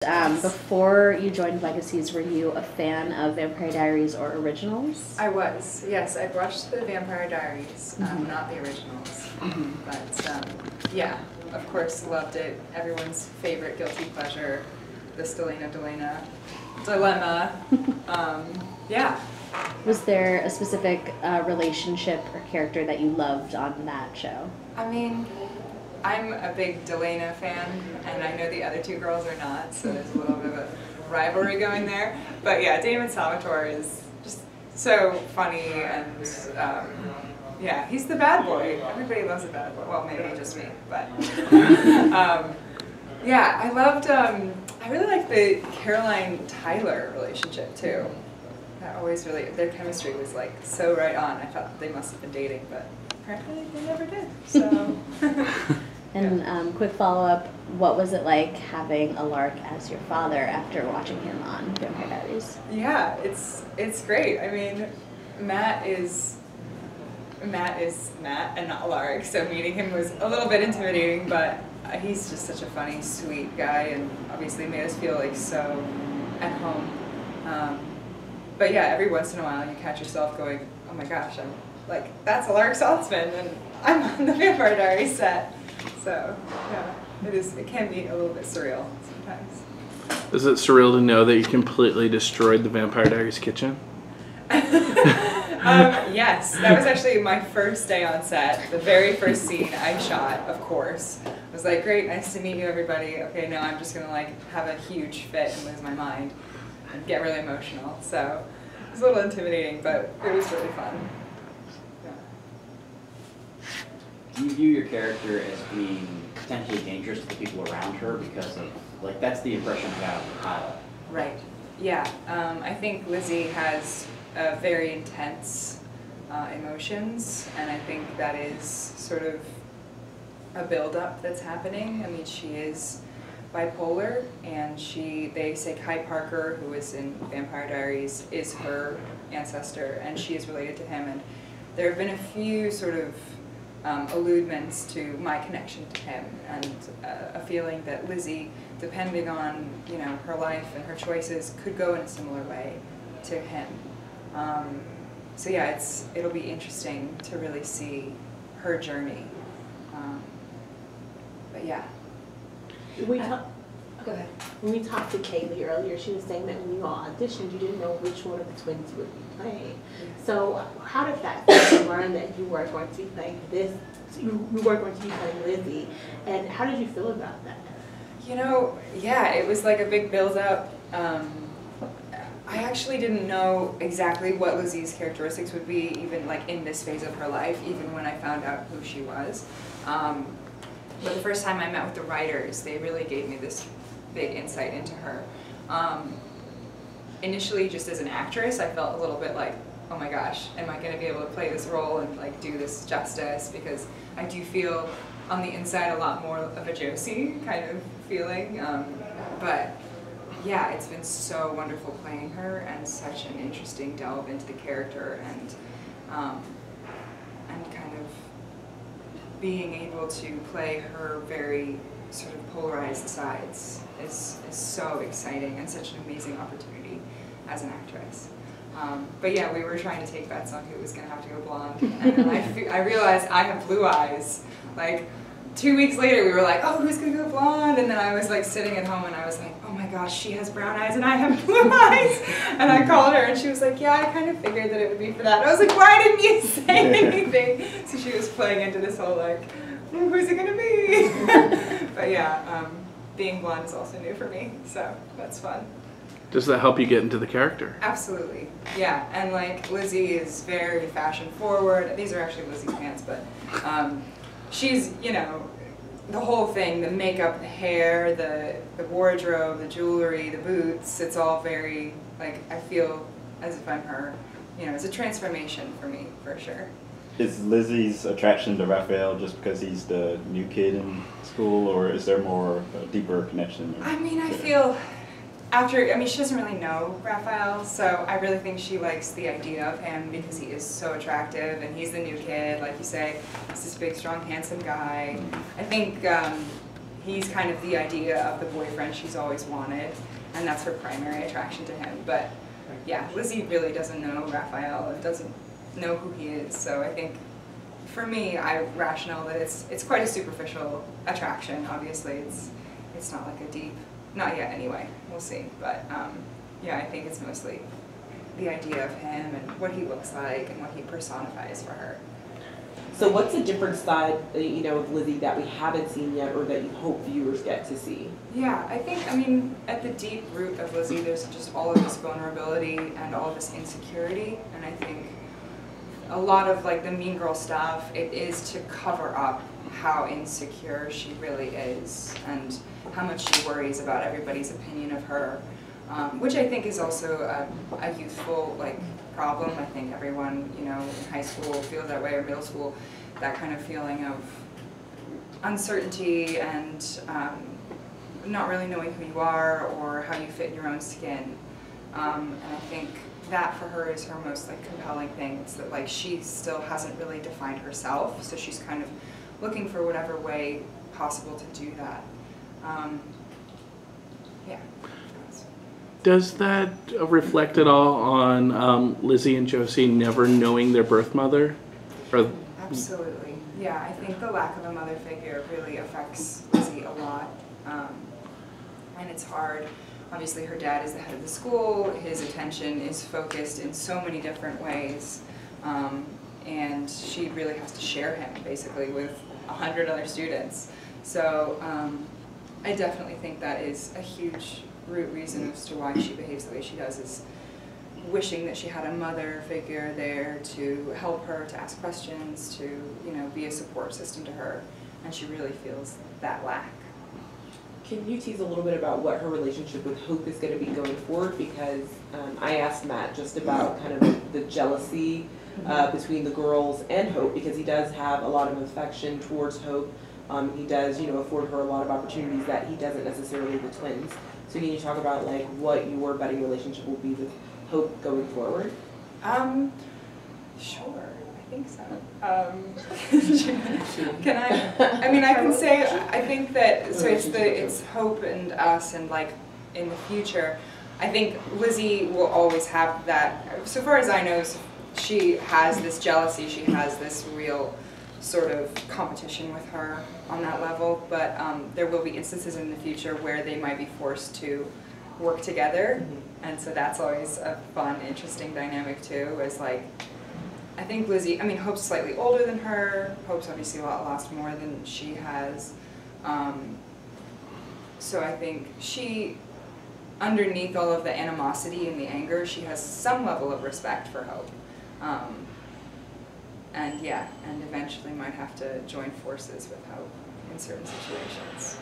Before you joined Legacies, were you a fan of Vampire Diaries or originals? I was, yes. I watched the Vampire Diaries, not the originals. But yeah, of course, loved it. Everyone's favorite guilty pleasure, this Delena dilemma. Yeah. Was there a specific relationship or character that you loved on that show? I mean, I'm a big Delena fan, and I know the other two girls are not, so there's a little bit of a rivalry going there. But yeah, Damon Salvatore is just so funny, and yeah, he's the bad boy. Everybody loves a bad boy. Well, maybe just me, but yeah, I loved. I really liked the Caroline Tyler relationship too. That always really, their chemistry was like so right on. I thought they must have been dating, but apparently they never did. So. And quick follow-up, what was it like having a Lark as your father after watching him on Vampire Diaries? Yeah, it's great. I mean, Matt is Matt and not Lark, so meeting him was a little bit intimidating, but he's just such a funny, sweet guy, and obviously made us feel like so at home. But yeah, every once in a while you catch yourself going, oh my gosh, I'm like, that's a Lizzie Saltzman, and I'm on the Vampire Diaries set. So yeah, it can be a little bit surreal sometimes. Is it surreal to know that you completely destroyed the Vampire Diaries kitchen? Yes, that was actually my first day on set. The very first scene I shot, of course. I was like, great, nice to meet you, everybody. Okay, now I'm just gonna like have a huge fit and lose my mind and get really emotional. So it was a little intimidating, but it was really fun. Do you view your character as being potentially dangerous to the people around her because of, like, that's the impression I got of the pilot? Right. Yeah. I think Lizzie has very intense emotions, and I think that is sort of a build-up that's happening. I mean, she is bipolar, and they say Kai Parker, who is in Vampire Diaries, is her ancestor, and she is related to him. And there have been a few sort of alludements to my connection to him, and a feeling that Lizzie, depending on her life and her choices, could go in a similar way to him. So yeah, it'll be interesting to really see her journey. But yeah. Go ahead. When we talked to Kaylee earlier, she was saying that when you all auditioned, you didn't know which one of the twins you would be playing. So how did that feel to learn that you were going to be playing you were going to be playing Lizzie, and how did you feel about that? Yeah, it was like a big build-up. I actually didn't know exactly what Lizzie's characteristics would be, even like in this phase of her life, even when I found out who she was. But the first time I met with the writers, they really gave me this big insight into her. Initially, just as an actress, I felt a little bit like, oh my gosh, am I going to be able to play this role and like do this justice? Because I do feel on the inside a lot more of a Josie kind of feeling. But yeah, it's been so wonderful playing her, and such an interesting delve into the character, and kind of being able to play her very sort of polarized sides is so exciting, and such an amazing opportunity as an actress. But yeah, we were trying to take bets on who was going to have to go blonde, and then I realized I have blue eyes. Like 2 weeks later, we were like, oh, who's going to go blonde? And then I was like sitting at home, and I was like, oh my gosh, she has brown eyes and I have blue eyes. And I called her, and she was like, yeah, I kind of figured that it would be for that. And I was like, why didn't you say anything? So she was playing into this whole like, who's it going to be? But yeah, being blonde is also new for me, so that's fun. Does that help you get into the character? Absolutely, yeah. And like Lizzie is very fashion forward. These are actually Lizzie's pants, but she's, the whole thing, the makeup, the hair, the wardrobe, the jewelry, the boots, it's all very, like, I feel as if I'm her. It's a transformation for me, for sure. Is Lizzie's attraction to Raphael just because he's the new kid in school, or is there more deeper connection? I mean, I feel she doesn't really know Raphael, so I really think she likes the idea of him because he is so attractive, and he's the new kid, like you say. He's this big, strong, handsome guy. I think he's kind of the idea of the boyfriend she's always wanted, and that's her primary attraction to him. But yeah, Lizzie really doesn't know Raphael and doesn't know who he is, so I think for me, I'm rational that it's quite a superficial attraction. Obviously, it's not like a deep, not yet anyway, we'll see, but yeah, I think it's mostly the idea of him and what he looks like and what he personifies for her. So what's a different side, you know, of Lizzie that we haven't seen yet or that you hope viewers get to see? Yeah, I mean, at the deep root of Lizzie, there's just all of this vulnerability and all of this insecurity, and I think a lot of like the mean girl stuff, it is to cover up how insecure she really is and how much she worries about everybody's opinion of her, which I think is also a youthful like problem. I think everyone, you know, in high school feels that way, or middle school, that kind of feeling of uncertainty and not really knowing who you are or how you fit in your own skin. And I think that for her is her most like compelling thing. It's that like she still hasn't really defined herself, so she's kind of looking for whatever way possible to do that. Yeah. Does that reflect at all on Lizzie and Josie never knowing their birth mother? Or Absolutely. Yeah, I think the lack of a mother figure really affects Lizzie a lot. And it's hard. Obviously, her dad is the head of the school. His attention is focused in so many different ways. And she really has to share him, basically, with 100 other students. So I definitely think that is a huge root reason as to why she behaves the way she does, is wishing that she had a mother figure there to help her, to ask questions, to, you know, be a support system to her. And she really feels that lack. Can you tease a little bit about what her relationship with Hope is going to be going forward? Because I asked Matt just about kind of the jealousy between the girls and Hope, because he does have a lot of affection towards Hope. He does, you know, afford her a lot of opportunities that he doesn't necessarily the twins. So can you talk about like what your budding relationship will be with Hope going forward? Sure. I think so. Can I mean, I can say, I think that, so it's Hope and us, and like in the future, I think Lizzie will always have that. So far as I know, she has this jealousy, she has this real sort of competition with her on that level, but there will be instances in the future where they might be forced to work together, and so that's always a fun, interesting dynamic too, is like, I think Lizzie, I mean, Hope's slightly older than her. Hope's obviously lost more than she has. So I think she, underneath all of the animosity and the anger, she has some level of respect for Hope. And yeah, and eventually might have to join forces with Hope in certain situations.